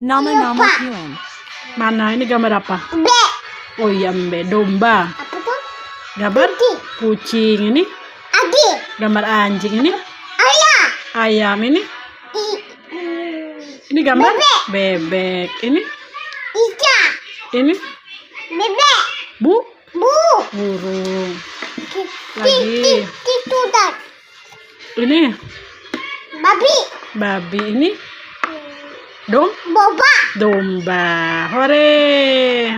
Nama-nama hewan. Mana ini gambar apa? Be. Oh iya, domba. Apa tuh? Gambar Kucing. kucing ini. Adi. Gambar anjing ini. Ayah. Ayam ini. I- Ini gambar bebek. Ini. Ica. Ini Bebek. Bu. burung. Lagi. Lagi. Tudan. Ini Babi. babi. Ini Boba. domba. Hore.